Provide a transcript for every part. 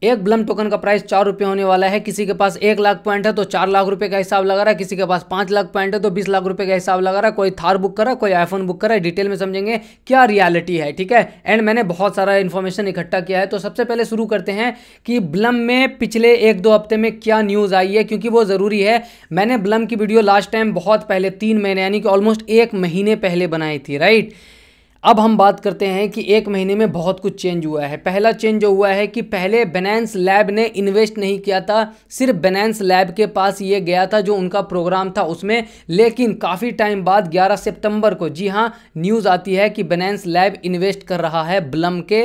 एक Blum token का price 4 रुपये होने वाला है। किसी के पास 1 लाख पॉइंट है तो 4 लाख रुपए का हिसाब लगा रहा है, किसी के पास 5 लाख पॉइंट है तो 20 लाख रुपए का हिसाब लगा रहा है। कोई थार बुक कर रहा है, कोई आईफोन बुक कर रहा है। डिटेल में समझेंगे क्या रियलिटी है, ठीक है। एंड मैंने बहुत सारा इन्फॉर्मेशन इकट्ठा किया है। तो सबसे पहले शुरू करते हैं कि ब्लम में पिछले 1-2 हफ्ते में क्या न्यूज़ आई है, क्योंकि वो ज़रूरी है। मैंने ब्लम की वीडियो लास्ट टाइम बहुत पहले 3 महीने यानी कि ऑलमोस्ट 1 महीने पहले बनाई थी, राइट। अब हम बात करते हैं कि 1 महीने में बहुत कुछ चेंज हुआ है। पहला चेंज जो हुआ है कि पहले बाइनेंस लैब ने इन्वेस्ट नहीं किया था, सिर्फ बाइनेंस लैब के पास ये गया था जो उनका प्रोग्राम था उसमें। लेकिन काफ़ी टाइम बाद 11 सितंबर को, जी हाँ, न्यूज़ आती है कि बाइनेंस लैब इन्वेस्ट कर रहा है ब्लम के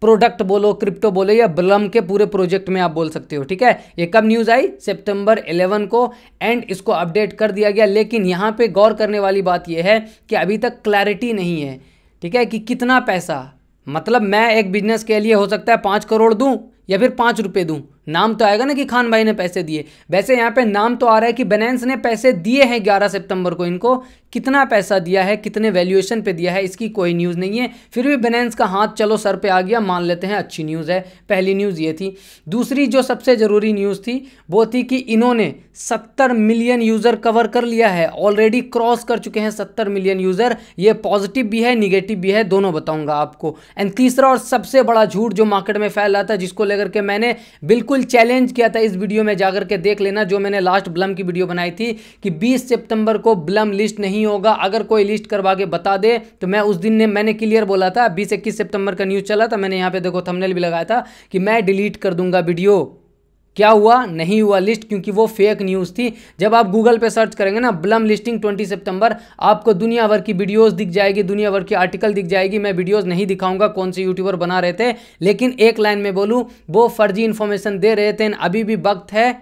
प्रोडक्ट बोलो, क्रिप्टो बोलो, या ब्लम के पूरे प्रोजेक्ट में आप बोल सकते हो, ठीक है। ये कब न्यूज़ आई? सितंबर 11 को, एंड इसको अपडेट कर दिया गया। लेकिन यहाँ पे गौर करने वाली बात यह है कि अभी तक क्लैरिटी नहीं है, ठीक है, कि कितना पैसा, मतलब मैं एक बिजनेस के लिए हो सकता है 5 करोड़ दूं या फिर 5 रुपये दूं, नाम तो आएगा ना कि खान भाई ने पैसे दिए। वैसे यहाँ पे नाम तो आ रहा है कि बाइनेंस ने पैसे दिए हैं 11 सितंबर को। इनको कितना पैसा दिया है, कितने वैल्यूएशन पे दिया है, इसकी कोई न्यूज़ नहीं है। फिर भी बाइनेंस का हाथ चलो सर पे आ गया, मान लेते हैं, अच्छी न्यूज़ है। पहली न्यूज़ ये थी। दूसरी जो सबसे ज़रूरी न्यूज़ थी वो थी कि इन्होंने 70 मिलियन यूज़र कवर कर लिया है, ऑलरेडी क्रॉस कर चुके हैं 70 मिलियन यूज़र। ये पॉजिटिव भी है, निगेटिव भी है, दोनों बताऊंगा आपको। एंड तीसरा और सबसे बड़ा झूठ जो मार्केट में फैल रहा था, जिसको लेकर के मैंने बिल्कुल चैलेंज किया था, इस वीडियो में जाकर के देख लेना, जो मैंने लास्ट ब्लम की वीडियो बनाई थी कि 20 सितंबर को ब्लम लिस्ट नहीं होगा। अगर कोई लिस्ट करवा के बता दे तो मैं उस दिन ने मैंने क्लियर बोला था, 20-21 सितंबर का न्यूज़ चला था, मैंने यहाँ पे देखो थंबनेल भी लगाया था कि मैं डिलीट कर दूंगा वीडियो। क्या हुआ? नहीं हुआ लिस्ट, क्योंकि वो फेक न्यूज़ थी। जब आप गूगल पे सर्च करेंगे ना ब्लम लिस्टिंग 20 सितंबर, आपको दुनिया भर की वीडियोस दिख जाएगी, दुनिया भर की आर्टिकल दिख जाएगी। मैं वीडियोस नहीं दिखाऊंगा कौन से यूट्यूबर बना रहे थे, लेकिन एक लाइन में बोलूं, वो फर्जी इन्फॉर्मेशन दे रहे थे। अभी भी वक्त है,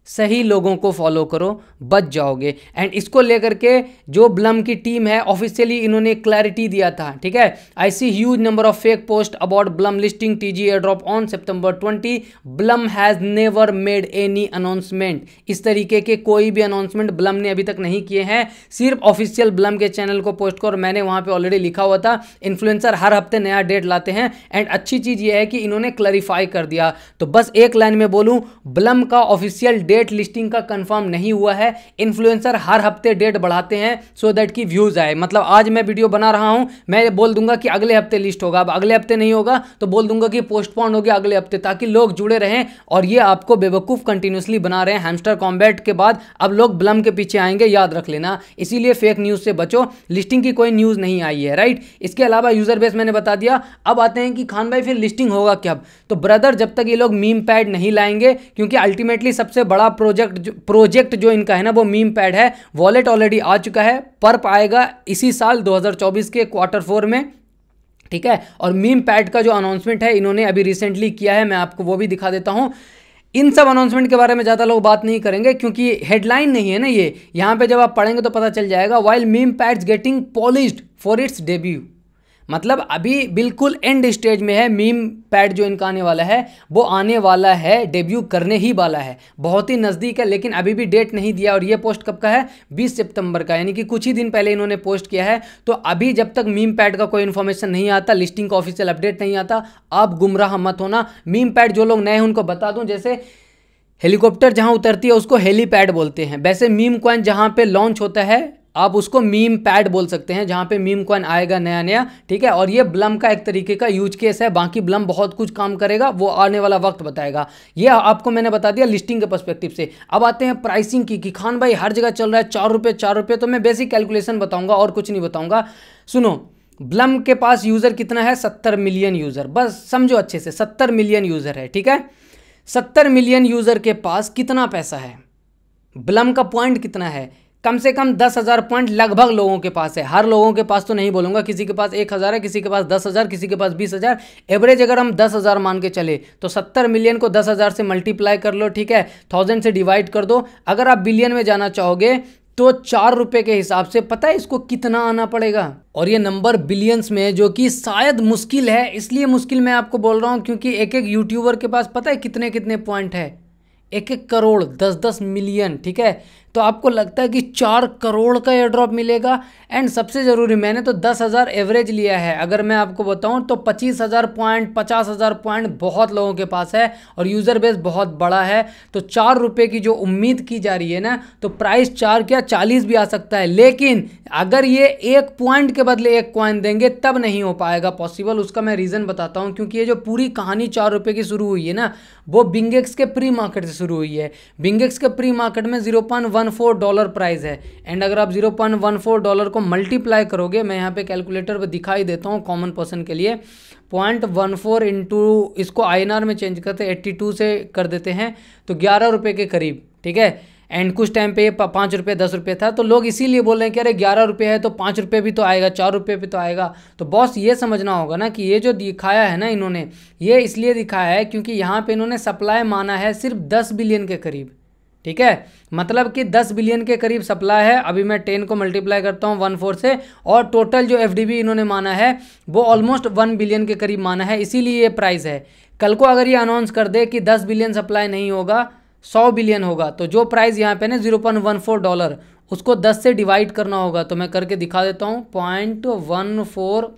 सही लोगों को फॉलो करो, बच जाओगे। एंड इसको लेकर के जो ब्लम की टीम है, ऑफिशियली इन्होंने क्लैरिटी दिया था, ठीक है। I see huge number of fake post about Blum listing TG air drop on September 20। Blum has never made any announcement. इस तरीके के कोई भी अनाउंसमेंट ब्लम ने अभी तक नहीं किए हैं, सिर्फ ऑफिशियल ब्लम के चैनल को पोस्ट कर। मैंने वहाँ पे ऑलरेडी लिखा हुआ था, इन्फ्लुएंसर हर हफ्ते नया डेट लाते हैं। एंड अच्छी चीज़ ये है कि इन्होंने क्लैरिफाई कर दिया। तो बस एक लाइन में बोलूँ, ब्लम का ऑफिशियल डेट लिस्टिंग का कंफर्म नहीं हुआ है। इन्फ्लुएंसर हर हफ्ते डेट बढ़ाते हैं सो दैट कि व्यूज आए। मतलब आज मैं वीडियो बना रहा हूं, मैं बोल दूंगा कि अगले हफ्ते लिस्ट होगा, अब अगले हफ्ते नहीं होगा तो बोल दूंगा कि पोस्टपोन हो गया अगले हफ्ते, ताकि लोग जुड़े रहें। और ये आपको बेवकूफ कंटिन्यूसली बना रहे हैं। हैमस्टर कॉम्बैट के बाद अब लोग ब्लम के पीछे आएंगे, याद रख लेना। इसीलिए फेक न्यूज से बचो। लिस्टिंग की कोई न्यूज नहीं आई है, राइट। इसके अलावा यूजर बेस मैंने बता दिया। अब आते हैं कि खान भाई फिर लिस्टिंग होगा कब? तो ब्रदर, जब तक ये लोग मीम पैड नहीं लाएंगे, क्योंकि अल्टीमेटली सबसे बड़ा प्रोजेक्ट जो इनका है ना वो मीम पैड है। वॉलेट ऑलरेडी आ चुका है, पर्प आएगा इसी साल 2024 के Q4 में, ठीक है। और मीम पैड का जो अनाउंसमेंट है इन्होंने अभी रिसेंटली किया है, मैं आपको वो भी दिखा देता हूं। इन सब अनाउंसमेंट के बारे में ज़्यादा लोग बात नहीं करेंगे क्योंकि हेडलाइन नहीं है ना ये। यहाँ पे जब आप पढ़ेंगे तो पता चल जाएगा। While meme pads getting polished for its debut, मतलब अभी बिल्कुल एंड स्टेज में है। मीम पैड जो इनका आने वाला है वो आने वाला है, डेब्यू करने ही वाला है, बहुत ही नज़दीक है, लेकिन अभी भी डेट नहीं दिया। और ये पोस्ट कब का है? 20 सितंबर का, यानी कि कुछ ही दिन पहले इन्होंने पोस्ट किया है। तो अभी जब तक मीम पैड का कोई इन्फॉर्मेशन नहीं आता, लिस्टिंग का ऑफिशियल अपडेट नहीं आता, आप गुमराह मत होना। मीम पैड जो लोग नए हैं उनको बता दूं, जैसे हेलीकॉप्टर जहां उतरती है उसको हेलीपैड बोलते हैं, वैसे मीम कॉइन जहां पे लॉन्च होता है आप उसको मीम पैड बोल सकते हैं, जहां पे मीम कॉइन आएगा नया नया, ठीक है। और ये ब्लम का एक तरीके का यूज केस है। बाकी ब्लम बहुत कुछ काम करेगा, वो आने वाला वक्त बताएगा। ये आपको मैंने बता दिया लिस्टिंग के पर्सपेक्टिव से। अब आते हैं प्राइसिंग की कि खान भाई हर जगह चल रहा है 4 रुपये 4 रुपये। तो मैं बेसिक कैलकुलेशन बताऊंगा और कुछ नहीं बताऊंगा। सुनो, ब्लम के पास यूज़र कितना है? 70 मिलियन यूज़र, बस समझो अच्छे से, 70 मिलियन यूज़र है, ठीक है। 70 मिलियन यूज़र के पास कितना पैसा है? ब्लम का पॉइंट कितना है? कम से कम 10,000 पॉइंट लगभग लोगों के पास है। हर लोगों के पास तो नहीं बोलूँगा, किसी के पास 1,000 है, किसी के पास 10,000, किसी के पास 20,000। एवरेज अगर हम 10,000 मान के चले तो 70 मिलियन को 10,000 से मल्टीप्लाई कर लो, ठीक है, 1000 से डिवाइड कर दो। अगर आप बिलियन में जाना चाहोगे तो 4 रुपये के हिसाब से पता है इसको कितना आना पड़ेगा? और ये नंबर बिलियंस में, जो कि शायद मुश्किल है। इसलिए मुश्किल मैं आपको बोल रहा हूँ क्योंकि एक एक यूट्यूबर के पास पता है कितने कितने पॉइंट है? 1-1 करोड़, 10-10 मिलियन, ठीक है। तो तो आपको लगता है कि 4 करोड़ का एयर ड्रॉप मिलेगा। एंड सबसे ज़रूरी, मैंने तो 10,000 एवरेज लिया है, अगर मैं आपको बताऊं तो 25,000 पॉइंट 50,000 पॉइंट बहुत लोगों के पास है और यूज़र बेस बहुत बड़ा है। तो 4 रुपये की जो उम्मीद की जा रही है ना, तो प्राइस 4 क्या 40 भी आ सकता है। लेकिन अगर ये 1 पॉइंट के बदले 1 कॉइन देंगे तब नहीं हो पाएगा पॉसिबल। उसका मैं रीज़न बताता हूँ, क्योंकि ये जो पूरी कहानी 4 रुपये की शुरू हुई है ना, वो बिंगेक्स के प्री मार्केट से शुरू हुई है। बिंगेक्स के प्री मार्केट में $0.14 प्राइस है। एंड अगर आप $0.14 को मल्टीप्लाई करोगे, मैं यहाँ पे कैलकुलेटर पे दिखाई देता हूँ कॉमन पर्सन के लिए, 0.14 इंटू इसको INR में चेंज करते 82 से कर देते हैं तो 11 रुपये के करीब, ठीक है। एंड कुछ टाइम पे 5 रुपये 10 रुपये था, तो लोग इसीलिए बोल रहे हैं कि अरे 11 रुपये है तो 5 रुपये भी तो आएगा, 4 रुपये भी तो आएगा। तो बॉस ये समझना होगा ना कि ये जो दिखाया है ना इन्होंने, ये इसलिए दिखाया है क्योंकि यहाँ पे इन्होंने सप्लाई माना है सिर्फ 10 बिलियन के करीब, ठीक है। मतलब कि 10 बिलियन के करीब सप्लाई है। अभी मैं 10 को मल्टीप्लाई करता हूँ 14 से, और टोटल जो FDB इन्होंने माना है वो ऑलमोस्ट 1 बिलियन के करीब माना है, इसीलिए ये प्राइस है। कल को अगर ये अनाउंस कर दे कि 10 बिलियन सप्लाई नहीं होगा, 100 बिलियन होगा, तो जो प्राइस यहाँ पे ना $0.14 उसको 10 से डिवाइड करना होगा। तो मैं करके दिखा देता हूँ, 0.14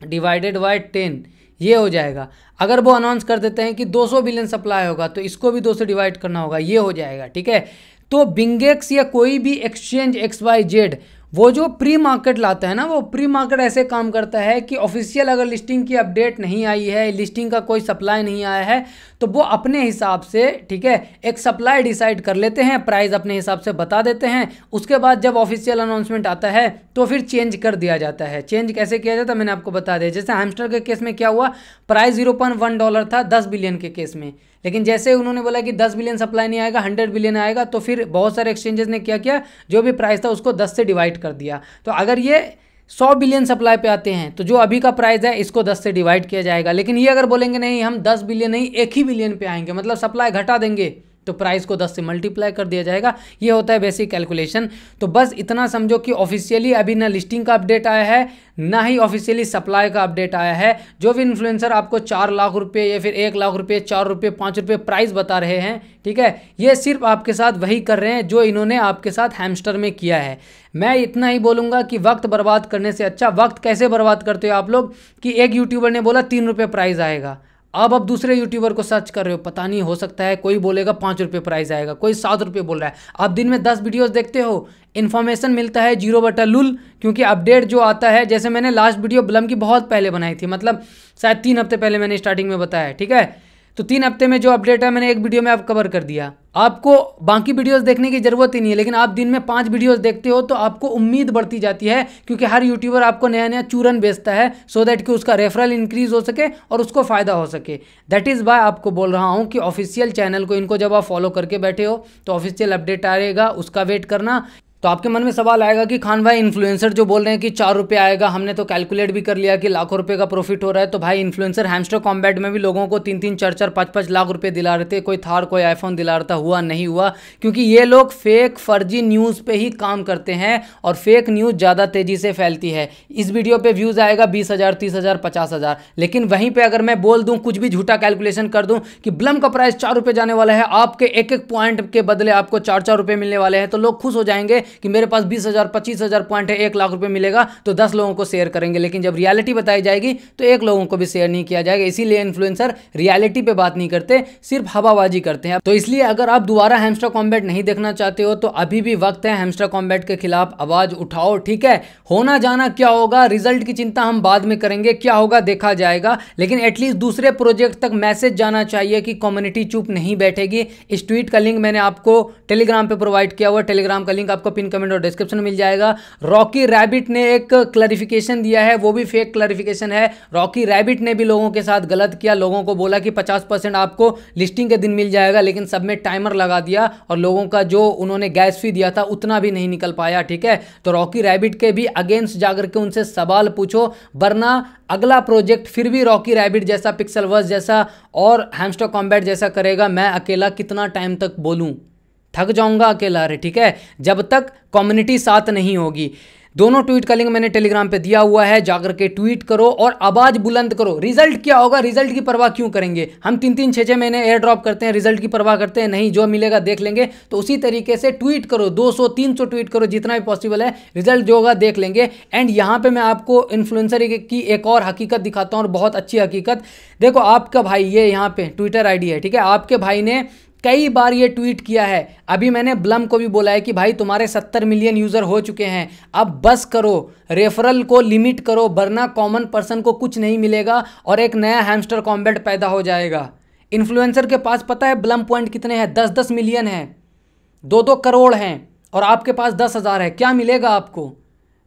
डिवाइडेड बाई 10 ये हो जाएगा। अगर वो अनाउंस कर देते हैं कि 200 बिलियन सप्लाई होगा तो इसको भी 2 से डिवाइड करना होगा, ये हो जाएगा, ठीक है। तो बिंगेक्स या कोई भी एक्सचेंज XYZ वो जो प्री मार्केट लाता है ना, वो प्री मार्केट ऐसे काम करता है कि ऑफिशियल अगर लिस्टिंग की अपडेट नहीं आई है, लिस्टिंग का कोई सप्लाई नहीं आया है, तो वो अपने हिसाब से, ठीक है, एक सप्लाई डिसाइड कर लेते हैं, प्राइस अपने हिसाब से बता देते हैं। उसके बाद जब ऑफिशियल अनाउंसमेंट आता है तो फिर चेंज कर दिया जाता है। चेंज कैसे किया जाता है मैंने आपको बता दिया। जैसे हैमस्टर के केस में क्या हुआ, प्राइस $0.1 था 10 बिलियन के केस में, लेकिन जैसे उन्होंने बोला कि 10 बिलियन सप्लाई नहीं आएगा, 100 बिलियन आएगा, तो फिर बहुत सारे एक्सचेंजेस ने क्या किया, जो भी प्राइस था उसको 10 से डिवाइड कर दिया। तो अगर ये 100 बिलियन सप्लाई पे आते हैं तो जो अभी का प्राइस है इसको 10 से डिवाइड किया जाएगा। लेकिन ये अगर बोलेंगे नहीं हम 10 बिलियन नहीं 1 ही बिलियन पे आएंगे, मतलब सप्लाई घटा देंगे, तो प्राइस को 10 से मल्टीप्लाई कर दिया जाएगा। ये होता है बेसिक कैलकुलेशन। तो बस इतना समझो कि ऑफिशियली अभी ना लिस्टिंग का अपडेट आया है, ना ही ऑफिशियली सप्लाई का अपडेट आया है। जो भी इन्फ्लुएंसर आपको 4 लाख रुपए या फिर 1 लाख रुपए, 4 रुपये 5 रुपये प्राइस बता रहे हैं, ठीक है, ये सिर्फ आपके साथ वही कर रहे हैं जो इन्होंने आपके साथ हैमस्टर में किया है। मैं इतना ही बोलूँगा कि वक्त बर्बाद करने से अच्छा, वक्त कैसे बर्बाद करते हो आप लोग कि एक यूट्यूबर ने बोला 3 रुपये प्राइस आएगा, अब दूसरे यूट्यूबर को सर्च कर रहे हो, पता नहीं हो सकता है कोई बोलेगा 5 रुपये प्राइस आएगा, कोई 7 रुपये बोल रहा है। आप दिन में 10 वीडियोस देखते हो, इन्फॉर्मेशन मिलता है 0/लुल, क्योंकि अपडेट जो आता है, जैसे मैंने लास्ट वीडियो ब्लम की बहुत पहले बनाई थी, मतलब शायद 3 हफ्ते पहले मैंने स्टार्टिंग में बताया, ठीक है। तो 3 हफ्ते में जो अपडेट है मैंने एक वीडियो में आप कवर कर दिया। आपको बाकी वीडियोस देखने की जरूरत ही नहीं है, लेकिन आप दिन में 5 वीडियोस देखते हो तो आपको उम्मीद बढ़ती जाती है, क्योंकि हर यूट्यूबर आपको नया नया चूरन बेचता है सो दैट कि उसका रेफरल इंक्रीज हो सके और उसको फायदा हो सके। दैट इज़ वाई आपको बोल रहा हूँ कि ऑफिशियल चैनल को, इनको जब आप फॉलो करके बैठे हो तो ऑफिशियल अपडेट आएगा, उसका वेट करना। तो आपके मन में सवाल आएगा कि खान भाई इन्फ्लुएंसर जो बोल रहे हैं कि 4 रुपये आएगा, हमने तो कैलकुलेट भी कर लिया कि लाखों रुपए का प्रॉफिट हो रहा है। तो भाई इन्फ्लुएंसर हैमस्टर कॉम्बैट में भी लोगों को 3-3, 4-4, 5-5 लाख रुपए दिला रहे थे, कोई थार कोई आईफोन दिला रहा था, हुआ नहीं हुआ, क्योंकि ये लोग फेक फर्जी न्यूज़ पे ही काम करते हैं और फेक न्यूज़ ज़्यादा तेज़ी से फैलती है। इस वीडियो पर व्यूज़ आएगा 20,000, 30,000, 50,000, लेकिन वहीं पर अगर मैं बोल दूँ, कुछ भी झूठा कैलकुलेशन कर दूँ कि ब्लम का प्राइस 4 रुपये जाने वाला है, आपके एक एक पॉइंट के बदले आपको 4-4 रुपये मिलने वाले हैं, तो लोग खुश हो जाएंगे कि मेरे पास 20,000, 25,000 पॉइंट है, 1 लाख रुपए मिलेगा, तो 10 लोगों को शेयर करेंगे। लेकिन जब रियलिटी बताई जाएगी तो 1 लोगों को भी शेयर नहीं किया जाएगा। इसीलिए इन्फ्लुएंसर रियलिटी पे बात नहीं करते, सिर्फ हवाबाजी करते हैं। तो इसलिए अगर आप दोबारा हैमस्टर कॉम्बैट नहीं देखना चाहते हो तो अभी भी वक्त है, हैमस्टर कॉम्बैट के खिलाफ आवाज उठाओ, ठीक है। होना जाना क्या होगा, रिजल्ट की चिंता हम बाद में करेंगे, क्या होगा देखा जाएगा, लेकिन एटलीस्ट दूसरे प्रोजेक्ट तक मैसेज जाना चाहिए कि कम्युनिटी चुप नहीं बैठेगी। इस ट्वीट का लिंक मैंने आपको टेलीग्राम पे प्रोवाइड किया हुआ, टेलीग्राम का लिंक आपको पिन कमेंट और डिस्क्रिप्शन में मिल जाएगा। रॉकी रैबिट ने एक क्लैरिफिकेशन दिया है, वो भी फेक क्लैरिफिकेशन है। रॉकी रैबिट ने भी लोगों के साथ गलत किया, लोगों को बोला कि 50% आपको लिस्टिंग के दिन मिल जाएगा, लेकिन सब में टाइमर लगा दिया और लोगों का जो उन्होंने गैस फी दिया था उतना भी नहीं निकल पाया, ठीक है। तो रॉकी रैबिट के भी अगेंस्ट जाकर के उनसे सवाल पूछो, वरना अगला प्रोजेक्ट फिर भी रॉकी रैबिट जैसा, पिक्सेलवर्स जैसा और हैमस्टर कॉम्बैट जैसा करेगा। मैं अकेला कितना टाइम तक बोलूं, थक जाऊंगा अकेला रे, ठीक है, जब तक कम्युनिटी साथ नहीं होगी। दोनों ट्वीट का लिंक मैंने टेलीग्राम पे दिया हुआ है, जाकर के ट्वीट करो और आवाज बुलंद करो। रिजल्ट क्या होगा, रिजल्ट की परवाह क्यों करेंगे? हम 3-3 6-6 महीने एयर ड्रॉप करते हैं, रिजल्ट की परवाह करते हैं नहीं, जो मिलेगा देख लेंगे। तो उसी तरीके से ट्वीट करो, 200-300 ट्वीट करो, जितना भी पॉसिबल है, रिजल्ट जो होगा देख लेंगे। एंड यहाँ पे मैं आपको इन्फ्लुएंसर की एक और हकीकत दिखाता हूँ, और बहुत अच्छी हकीकत। देखो आपका भाई, ये यहाँ पे ट्विटर आईडी है, ठीक है, आपके भाई ने कई बार ये ट्वीट किया है। अभी मैंने ब्लम को भी बोला है कि भाई तुम्हारे 70 मिलियन यूजर हो चुके हैं, अब बस करो, रेफरल को लिमिट करो, वरना कॉमन पर्सन को कुछ नहीं मिलेगा और एक नया हैमस्टर कॉम्बैट पैदा हो जाएगा। इन्फ्लुएंसर के पास पता है ब्लम पॉइंट कितने हैं? 10-10 मिलियन हैं, 2-2 करोड़ हैं, और आपके पास 10,000 है। क्या मिलेगा आपको?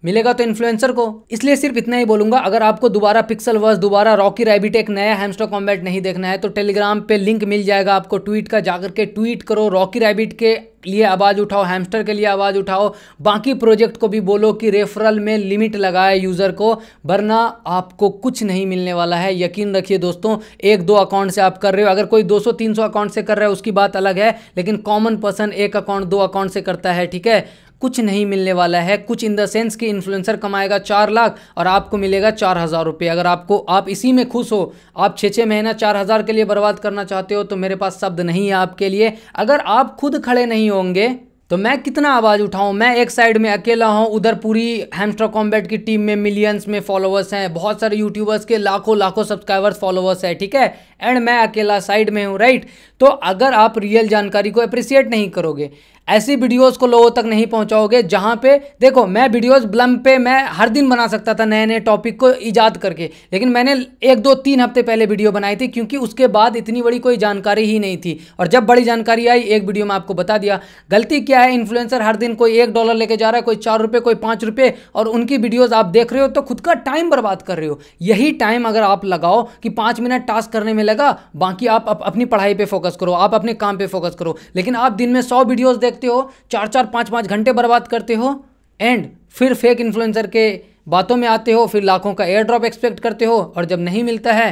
मिलेगा तो इन्फ्लुएंसर को। इसलिए सिर्फ इतना ही बोलूंगा, अगर आपको दोबारा पिक्सल वर्स, दोबारा रॉकी रैबिट, एक नया हैमस्टर कॉम्बैट नहीं देखना है तो टेलीग्राम पे लिंक मिल जाएगा आपको ट्वीट का, जाकर के ट्वीट करो, रॉकी रैबिट के लिए आवाज़ उठाओ, हैमस्टर के लिए आवाज़ उठाओ, बाकी प्रोजेक्ट को भी बोलो कि रेफरल में लिमिट लगाए यूज़र को, वरना आपको कुछ नहीं मिलने वाला है। यकीन रखिए दोस्तों, 1-2 अकाउंट से आप कर रहे हो, अगर कोई 200-300 अकाउंट से कर रहा है उसकी बात अलग है, लेकिन कॉमन पर्सन 1 अकाउंट 2 अकाउंट से करता है, ठीक है, कुछ नहीं मिलने वाला है। कुछ इन द सेंस कि इन्फ्लुएंसर कमाएगा 4 लाख और आपको मिलेगा 4,000 रुपये। अगर आप इसी में खुश हो, आप 6-6 महीना 4,000 के लिए बर्बाद करना चाहते हो, तो मेरे पास शब्द नहीं है आपके लिए। अगर आप खुद खड़े नहीं होंगे तो मैं कितना आवाज़ उठाऊं? मैं एक साइड में अकेला हूं, उधर पूरी हैमस्टर कॉम्बैट की टीम में मिलियंस में फॉलोअर्स हैं, बहुत सारे यूट्यूबर्स के लाखों सब्सक्राइबर्स फॉलोअर्स हैं, ठीक है, एंड मैं अकेला साइड में हूं, राइट। तो अगर आप रियल जानकारी को अप्रिशिएट नहीं करोगे, ऐसी वीडियोस को लोगों तक नहीं पहुंचाओगे, जहां पे देखो मैं वीडियोस ब्लम पे मैं हर दिन बना सकता था नए नए टॉपिक को ईजाद करके, लेकिन मैंने 1-2-3 हफ्ते पहले वीडियो बनाई थी, क्योंकि उसके बाद इतनी बड़ी कोई जानकारी ही नहीं थी, और जब बड़ी जानकारी आई एक वीडियो में आपको बता दिया। गलती क्या है, इन्फ्लुएंसर हर दिन कोई $1 लेके जा रहा है, कोई 4 रुपये, कोई 5 रुपये, और उनकी वीडियोज आप देख रहे हो तो खुद का टाइम बर्बाद कर रहे हो। यही टाइम अगर आप लगाओ कि 5 मिनट टास्क करने में लगा, बाकी आप अपनी पढ़ाई पे फोकस करो, आप अपने काम पे फोकस करो, लेकिन आप दिन में 100 वीडियोस देखते हो, 4-4 5-5 घंटे बर्बाद करते हो, एंड फिर फेक इन्फ्लुएंसर के बातों में आते हो, फिर लाखों का एयर ड्रॉप एक्सपेक्ट करते हो, और जब नहीं मिलता है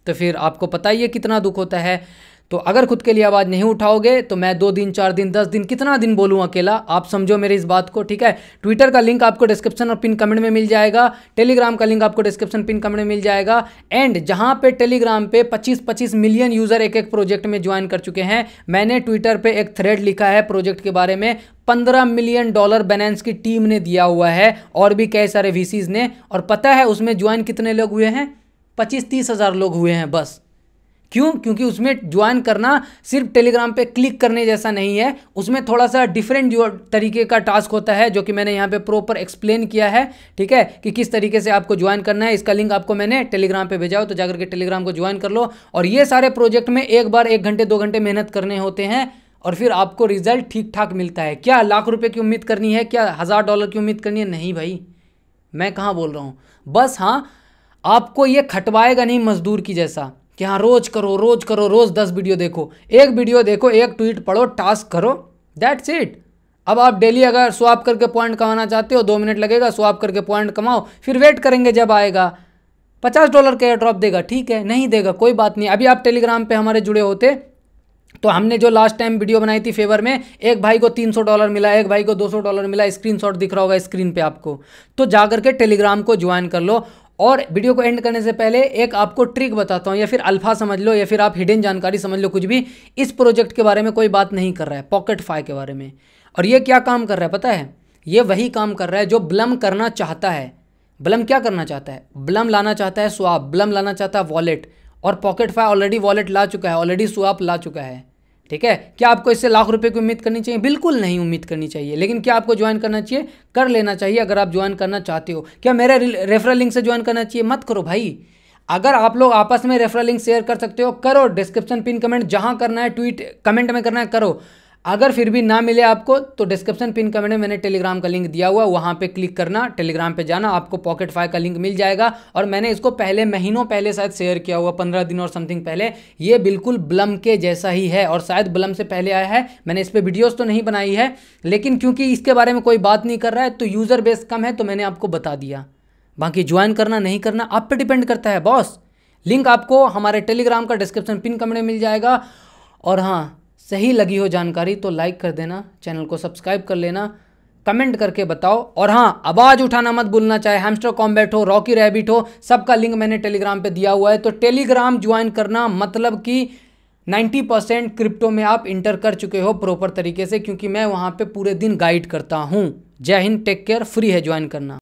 तो फिर आपको पता ही है कितना दुख होता है। तो अगर खुद के लिए आवाज़ नहीं उठाओगे तो मैं 2 दिन 4 दिन 10 दिन कितना दिन बोलूँ अकेला, आप समझो मेरी इस बात को, ठीक है। ट्विटर का लिंक आपको डिस्क्रिप्शन और पिन कमेंट में मिल जाएगा, टेलीग्राम का लिंक आपको डिस्क्रिप्शन पिन कमेंट में मिल जाएगा, एंड जहां पे टेलीग्राम पे 25-25 मिलियन यूज़र एक प्रोजेक्ट में ज्वाइन कर चुके हैं। मैंने ट्विटर पर एक थ्रेड लिखा है प्रोजेक्ट के बारे में, $15 मिलियन बाइनेंस की टीम ने दिया हुआ है, और भी कई सारे वीसीज ने, और पता है उसमें ज्वाइन कितने लोग हुए हैं? 25-30 हज़ार लोग हुए हैं बस। क्यों? क्योंकि उसमें ज्वाइन करना सिर्फ टेलीग्राम पे क्लिक करने जैसा नहीं है, उसमें थोड़ा सा डिफरेंट जो तरीके का टास्क होता है, जो कि मैंने यहाँ पे प्रॉपर एक्सप्लेन किया है, ठीक है, कि किस तरीके से आपको ज्वाइन करना है। इसका लिंक आपको मैंने टेलीग्राम पे भेजा हो, तो जाकर के टेलीग्राम को ज्वाइन कर लो। और ये सारे प्रोजेक्ट में एक बार 1 घंटे 2 घंटे मेहनत करने होते हैं, और फिर आपको रिजल्ट ठीक ठाक मिलता है। क्या लाख रुपये की उम्मीद करनी है? क्या $1,000 की उम्मीद करनी है? नहीं भाई, मैं कहाँ बोल रहा हूँ। बस हाँ, आपको ये खटवाएगा नहीं मजदूर की जैसा कि हाँ रोज करो, रोज 10 वीडियो देखो, एक वीडियो देखो, एक ट्वीट पढ़ो, टास्क करो, दैट्स इट। अब आप डेली अगर स्वैप करके पॉइंट कमाना चाहते हो, 2 मिनट लगेगा, स्वैप करके पॉइंट कमाओ, फिर वेट करेंगे जब आएगा। $50 का एयर ड्रॉप देगा, ठीक है, नहीं देगा कोई बात नहीं। अभी आप टेलीग्राम पे हमारे जुड़े होते तो हमने जो लास्ट टाइम वीडियो बनाई थी फेवर में, एक भाई को $300 मिला, एक भाई को $200 मिला, स्क्रीनशॉट दिख रहा होगा स्क्रीन पे आपको। तो जाकर के टेलीग्राम को ज्वाइन कर लो। और वीडियो को एंड करने से पहले एक आपको ट्रिक बताता हूँ, या फिर अल्फा समझ लो, या फिर आप हिडन जानकारी समझ लो, कुछ भी। इस प्रोजेक्ट के बारे में कोई बात नहीं कर रहा है, पॉकेटफाई के बारे में। और ये क्या काम कर रहा है पता है? ये वही काम कर रहा है जो ब्लम करना चाहता है। ब्लम क्या करना चाहता है? ब्लम लाना चाहता है स्वैप, ब्लम लाना चाहता है वॉलेट, और पॉकेटफाई ऑलरेडी वॉलेट ला चुका है, ऑलरेडी स्वैप ला चुका है, ठीक है। क्या आपको इससे लाख रुपए की उम्मीद करनी चाहिए? बिल्कुल नहीं उम्मीद करनी चाहिए। लेकिन क्या आपको ज्वाइन करना चाहिए? कर लेना चाहिए अगर आप ज्वाइन करना चाहते हो। क्या मेरे रेफरल लिंक से ज्वाइन करना चाहिए? मत करो भाई। अगर आप लोग आपस में रेफरल लिंक शेयर कर सकते हो, करो। डिस्क्रिप्शन पिन कमेंट जहां करना है, ट्वीट कमेंट में करना है, करो। अगर फिर भी ना मिले आपको तो डिस्क्रिप्शन पिन कमेंट में मैंने टेलीग्राम का लिंक दिया हुआ, वहाँ पे क्लिक करना, टेलीग्राम पे जाना, आपको पॉकेटफाई का लिंक मिल जाएगा। और मैंने इसको पहले महीनों पहले शायद शेयर किया हुआ, 15 दिन और समथिंग पहले। ये बिल्कुल ब्लम के जैसा ही है, और शायद ब्लम से पहले आया है। मैंने इस पर वीडियोज़ तो नहीं बनाई है, लेकिन क्योंकि इसके बारे में कोई बात नहीं कर रहा है तो यूज़र बेस कम है, तो मैंने आपको बता दिया। बाकी ज्वाइन करना नहीं करना आप पे डिपेंड करता है बॉस। लिंक आपको हमारे टेलीग्राम का डिस्क्रिप्शन पिन कमेंट में मिल जाएगा। और हाँ, सही लगी हो जानकारी तो लाइक कर देना, चैनल को सब्सक्राइब कर लेना, कमेंट करके बताओ। और हाँ, आवाज़ उठाना मत भूलना, चाहे हैमस्टर कॉम्बैट हो, रॉकी रैबिट हो, सबका लिंक मैंने टेलीग्राम पे दिया हुआ है। तो टेलीग्राम ज्वाइन करना मतलब कि 90% क्रिप्टो में आप इंटर कर चुके हो प्रॉपर तरीके से, क्योंकि मैं वहाँ पे पूरे दिन गाइड करता हूँ। जय हिंद, टेक केयर, फ्री है ज्वाइन करना।